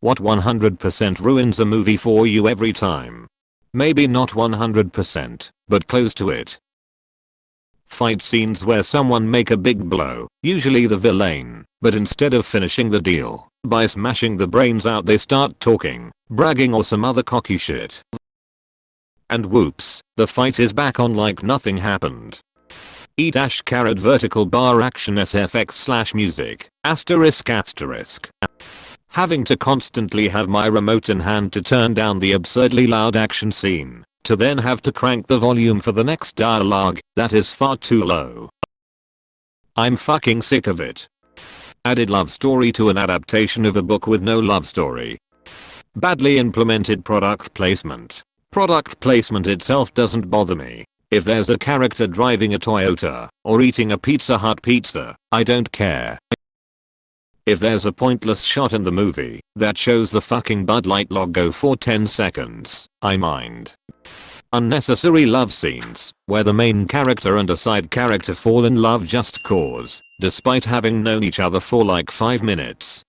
What 100% ruins a movie for you every time? Maybe not 100%, but close to it. Fight scenes where someone make a big blow, usually the villain, but instead of finishing the deal by smashing the brains out they start talking, bragging or some other cocky shit. And whoops, the fight is back on like nothing happened. E-vertical bar action SFX/music, ***. Having to constantly have my remote in hand to turn down the absurdly loud action scene, to then have to crank the volume for the next dialogue, that is far too low. I'm fucking sick of it. Added love story to an adaptation of a book with no love story. Badly implemented product placement. Product placement itself doesn't bother me. If there's a character driving a Toyota or eating a Pizza Hut pizza, I don't care. If there's a pointless shot in the movie that shows the fucking Bud Light logo for 10 seconds, I mind. Unnecessary love scenes where the main character and a side character fall in love just cause, despite having known each other for like 5 minutes.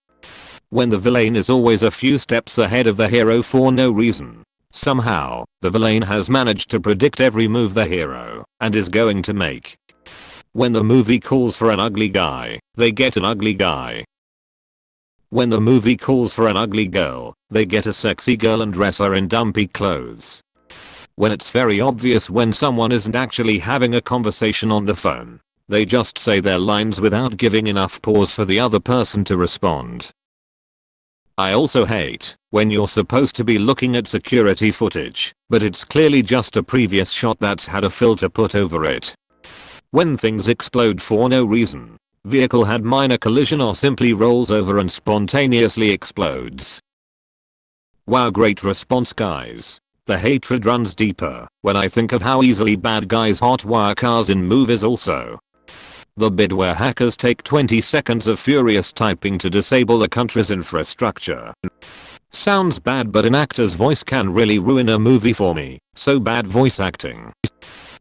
When the villain is always a few steps ahead of the hero for no reason. Somehow, the villain has managed to predict every move the hero and is going to make. When the movie calls for an ugly guy, they get an ugly guy. When the movie calls for an ugly girl, they get a sexy girl and dress her in dumpy clothes. When it's very obvious when someone isn't actually having a conversation on the phone, they just say their lines without giving enough pause for the other person to respond. I also hate when you're supposed to be looking at security footage, but it's clearly just a previous shot that's had a filter put over it. When things explode for no reason, vehicle had minor collision or simply rolls over and spontaneously explodes. Wow, great response guys. The hatred runs deeper when I think of how easily bad guys hotwire cars in movies also. The bit where hackers take 20 seconds of furious typing to disable a country's infrastructure. Sounds bad, but an actor's voice can really ruin a movie for me, so bad voice acting.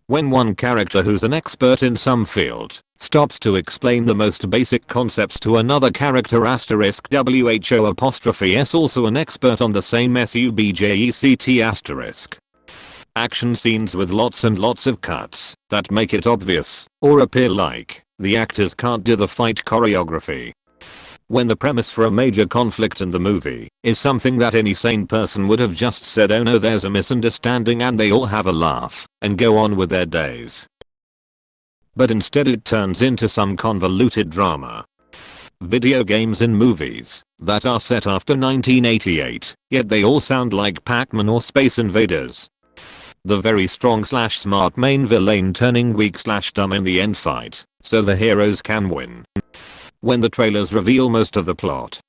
When one character who's an expert in some field stops to explain the most basic concepts to another character *WHO'*S also an expert on the same subject*. Action scenes with lots and lots of cuts that make it obvious or appear like the actors can't do the fight choreography. When the premise for a major conflict in the movie is something that any sane person would have just said, oh no, there's a misunderstanding, and they all have a laugh and go on with their days. But instead it turns into some convoluted drama. Video games in movies that are set after 1988, yet they all sound like Pac-Man or Space Invaders. The very strong/smart main villain turning weak/dumb in the end fight, so the heroes can win. When the trailers reveal most of the plot.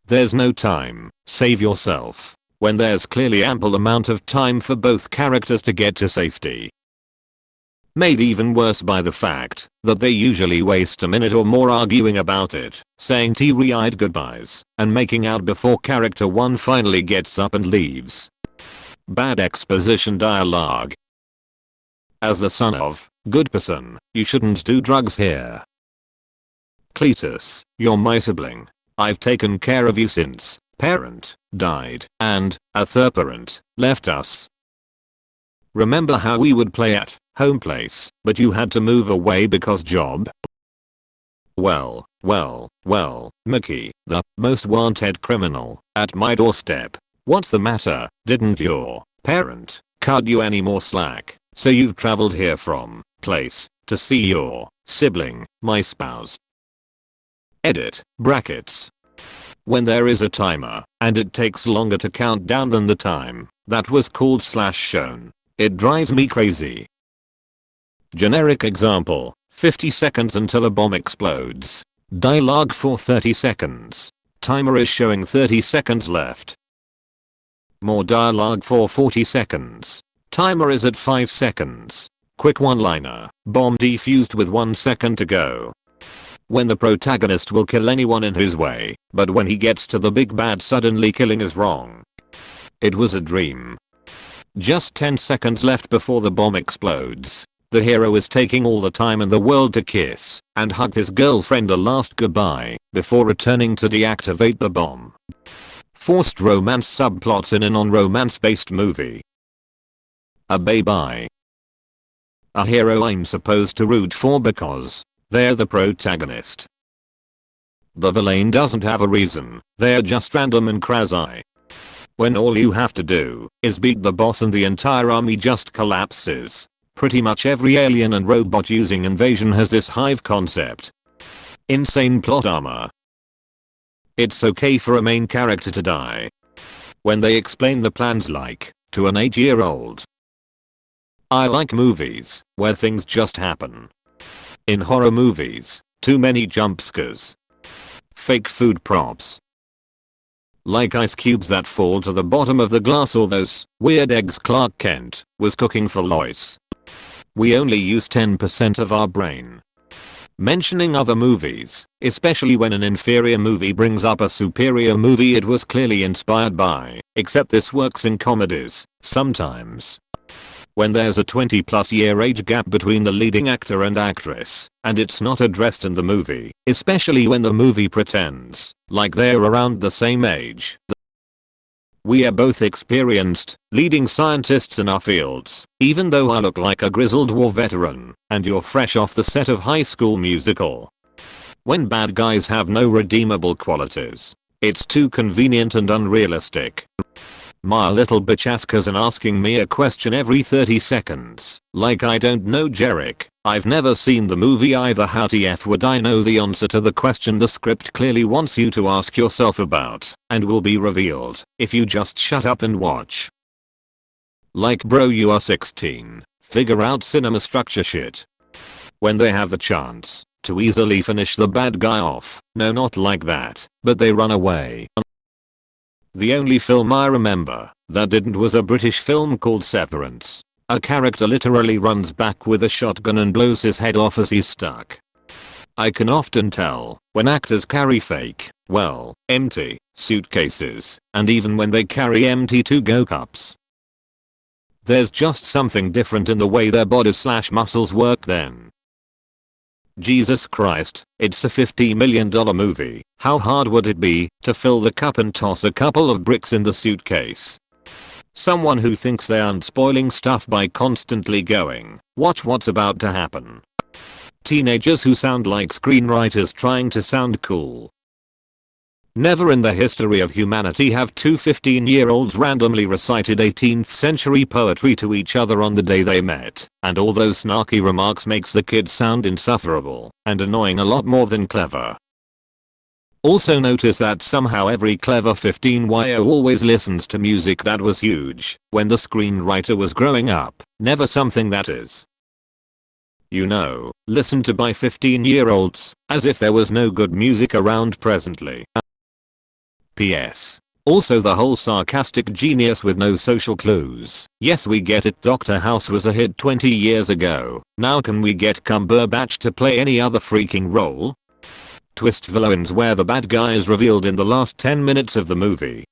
There's no time, save yourself, when there's clearly ample amount of time for both characters to get to safety. Made even worse by the fact that they usually waste a minute or more arguing about it, saying teary-eyed goodbyes, and making out before character 1 finally gets up and leaves. Bad exposition dialogue. As the son of good person, you shouldn't do drugs here. Cletus, you're my sibling. I've taken care of you since parent died and a third parent left us. Remember how we would play at home place, but you had to move away because job? Well, Mickey, the most wanted criminal at my doorstep. What's the matter? Didn't your parent cut you any more slack, so you've traveled here from place to see your sibling, my spouse? Edit, brackets. When there is a timer, and it takes longer to count down than the time that was called /shown, it drives me crazy. Generic example, 50 seconds until a bomb explodes. Dialogue for 30 seconds. Timer is showing 30 seconds left. More dialogue for 40 seconds. Timer is at 5 seconds. Quick one-liner. Bomb defused with 1 second to go. When the protagonist will kill anyone in his way, but when he gets to the big bad suddenly killing is wrong. It was a dream. Just 10 seconds left before the bomb explodes. The hero is taking all the time in the world to kiss and hug his girlfriend a last goodbye before returning to deactivate the bomb. forced romance subplots in a non-romance based movie. A baby. A hero I'm supposed to root for because they're the protagonist. The villain doesn't have a reason, they're just random and crazy. When all you have to do is beat the boss and the entire army just collapses. Pretty much every alien and robot using invasion has this hive concept. Insane plot armor. It's okay for a main character to die when they explain the plans like to an 8-year-old. I like movies where things just happen. In horror movies, too many jump scares. Fake food props. Like ice cubes that fall to the bottom of the glass or those weird eggs Clark Kent was cooking for Lois. We only use 10% of our brain. Mentioning other movies, especially when an inferior movie brings up a superior movie it was clearly inspired by, except this works in comedies, sometimes. When there's a 20+ year age gap between the leading actor and actress, and it's not addressed in the movie, especially when the movie pretends like they're around the same age. We are both experienced, leading scientists in our fields, even though I look like a grizzled war veteran, and you're fresh off the set of High School Musical. When bad guys have no redeemable qualities, it's too convenient and unrealistic. My little bitch asks and asking me a question every 30 seconds, like I don't know Jerick. I've never seen the movie either. How TF would I know the answer to the question the script clearly wants you to ask yourself about, and will be revealed if you just shut up and watch? Like bro, you are 16, figure out cinema structure shit. When they have the chance to easily finish the bad guy off, no not like that, but they run away. The only film I remember that didn't was a British film called Severance. A character literally runs back with a shotgun and blows his head off as he's stuck. I can often tell when actors carry fake, well, empty suitcases, and even when they carry empty to-go cups. There's just something different in the way their bodies/muscles work then. Jesus Christ, it's a $50 million movie. How hard would it be to fill the cup and toss a couple of bricks in the suitcase? Someone who thinks they aren't spoiling stuff by constantly going, watch what's about to happen. Teenagers who sound like screenwriters trying to sound cool. Never in the history of humanity have two 15-year-olds randomly recited 18th century poetry to each other on the day they met, and all those snarky remarks makes the kids sound insufferable and annoying a lot more than clever. Also notice that somehow every clever 15-year-old always listens to music that was huge when the screenwriter was growing up, never something that is, you know, listened to by 15-year-olds, as if there was no good music around presently. PS. Also the whole sarcastic genius with no social clues. Yes, we get it, Dr. House was a hit 20 years ago. Now can we get Cumberbatch to play any other freaking role? Twist villains where the bad guy is revealed in the last 10 minutes of the movie.